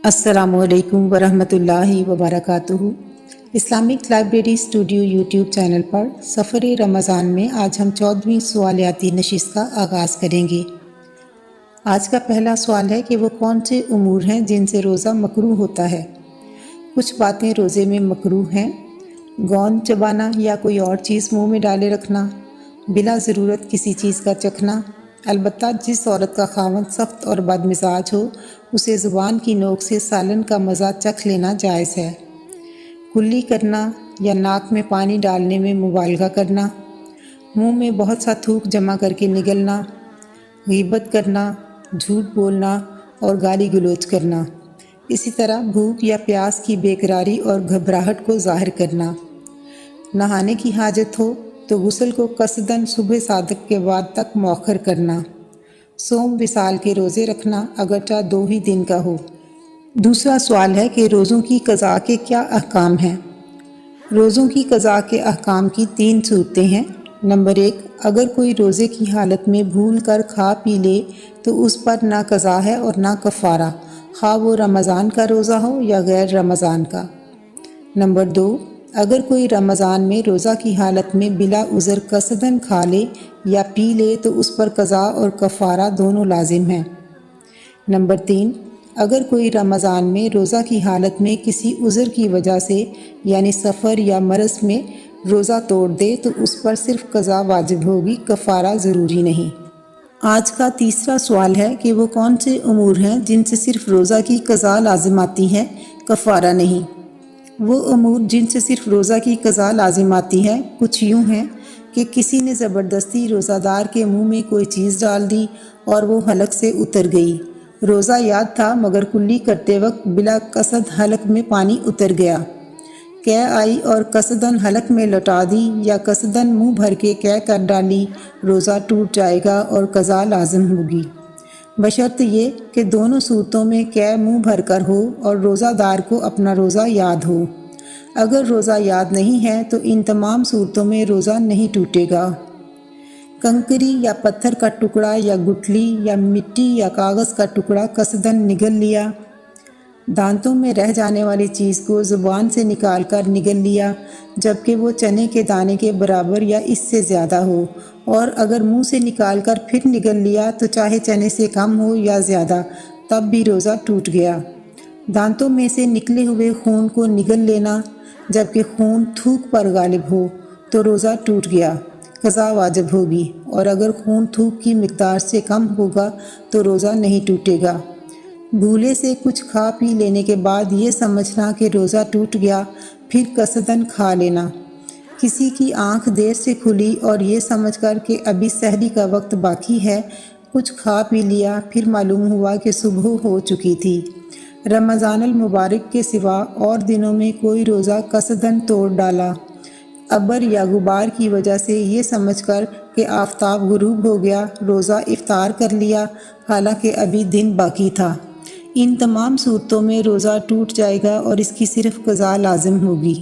السلام علیکم ورحمۃ اللہ وبرکاتہ۔ Islamic library studio YouTube channel پر سفر رمضان میں آج ہم 14ویں سوالیاتی نشست کا آغاز کریں گے۔ آج کا پہلا سوال ہے کہ وہ کون سے امور ہیں جن سے روزہ مکروہ ہوتا ہے۔ کچھ باتیں روزے میں مکروہ ہیں: گوند چبانا یا کوئی اور چیز منہ میں ڈالے رکھنا، بلا ضرورت کسی چیز کا چکھنا، البتہ جس عورت کا خاوند سخت اور بد مزاج ہو اسے زبان کی نوک سے سالن کا مزہ چکھ لینا جائز ہے، کلی کرنا یا ناک میں پانی ڈالنے میں مبالغہ کرنا، منہ میں بہت سا تھوک جمع کر کے نگلنا، غیبت کرنا، جھوٹ بولنا اور گالی گلوچ کرنا، اسی طرح بھوک یا پیاس کی بے قراری اور گھبراہٹ کو ظاہر کرنا، نہانے کی حاجت ہو تو غسل کو قصداً صبح صادق کے بعد تک مؤخر کرنا، صوم وصال کے روزے رکھنا اگرچہ 2 ہی دن کا ہو۔ دوسرا سوال ہے کہ روزوں کی قضاء کے کیا احکام ہیں۔ روزوں کی قضاء کے احکام کی 3 صورتیں ہیں۔ نمبر 1، اگر کوئی روزے کی حالت میں بھول کر کھا پی لے تو اس پر نہ قضاء ہے اور نہ کفارہ، خواہ وہ رمضان کا روزہ ہو یا غیر رمضان کا۔ نمبر 2، اگر کوئی رمضان میں روزہ کی حالت میں بلا عذر قصداً کھا لے یا پی لے تو اس پر قضاء اور کفارہ دونوں لازم ہیں۔ نمبر 3، اگر کوئی رمضان میں روزہ کی حالت میں کسی عذر کی وجہ سے یعنی سفر یا مرض میں روزہ توڑ دے تو اس پر صرف قضاء واجب ہوگی، کفارہ ضروری نہیں۔ آج کا تیسرا سوال ہے کہ وہ کون سے امور ہیں جن سے صرف روزہ کی قضاء لازم آتی ہے، کفارہ نہیں۔ وہ امور جن سے صرف روزہ کی قضاء لازم آتی ہے کچھ یوں ہیں کہ کسی نے زبردستی روزہ دار کے منہ میں کوئی چیز ڈال دی اور وہ حلق سے اتر گئی، روزہ یاد تھا مگر کلی کرتے وقت بلا قصد حلق میں پانی اتر گیا، قے آئی اور قصداً حلق میں لوٹا دی یا قصداً منہ بھر کے قے کر ڈالی، روزہ ٹوٹ جائے گا اور قضاء لازم ہوگی، بشرط یہ کہ دونوں صورتوں میں قے منہ بھر کر ہو اور روزہ دار کو اپنا روزہ یاد ہو۔ اگر روزہ یاد نہیں ہے تو ان تمام صورتوں میں روزہ نہیں ٹوٹے گا۔ کنکری یا پتھر کا ٹکڑا یا گٹھلی یا مٹی یا کاغذ کا ٹکڑا قصداً نگل لیا، دانتوں میں رہ جانے والی چیز کو زبان سے نکال کر نگل لیا جبکہ وہ چنے کے دانے کے برابر یا اس سے زیادہ ہو، اور اگر منہ سے نکال کر پھر نگل لیا تو چاہے چنے سے کم ہو یا زیادہ تب بھی روزہ ٹوٹ گیا۔ دانتوں میں سے نکلے ہوئے خون کو نگل لینا جبکہ خون تھوک پر غالب ہو تو روزہ ٹوٹ گیا، قضاء واجب ہوگی، اور اگر خون تھوک کی مقدار سے کم ہوگا تو روزہ نہیں ٹوٹے گا۔ بھولے سے کچھ کھا پی لینے کے بعد یہ سمجھنا کہ روزہ ٹوٹ گیا پھر قصداً کھا لینا، کسی کی آنکھ دیر سے کھلی اور یہ سمجھ کر کہ ابھی سحری کا وقت باقی ہے کچھ کھا پی لیا، پھر معلوم ہوا کہ صبح ہو چکی تھی، رمضان المبارک کے سوا اور دنوں میں کوئی روزہ قصداً توڑ ڈالا، ابر یا غبار کی وجہ سے یہ سمجھ کر کہ آفتاب غروب ہو گیا روزہ افطار کر لیا حالانکہ ابھی دن باقی تھا، ان تمام صورتوں میں روزہ ٹوٹ جائے گا اور اس کی صرف قضاء لازم ہوگی۔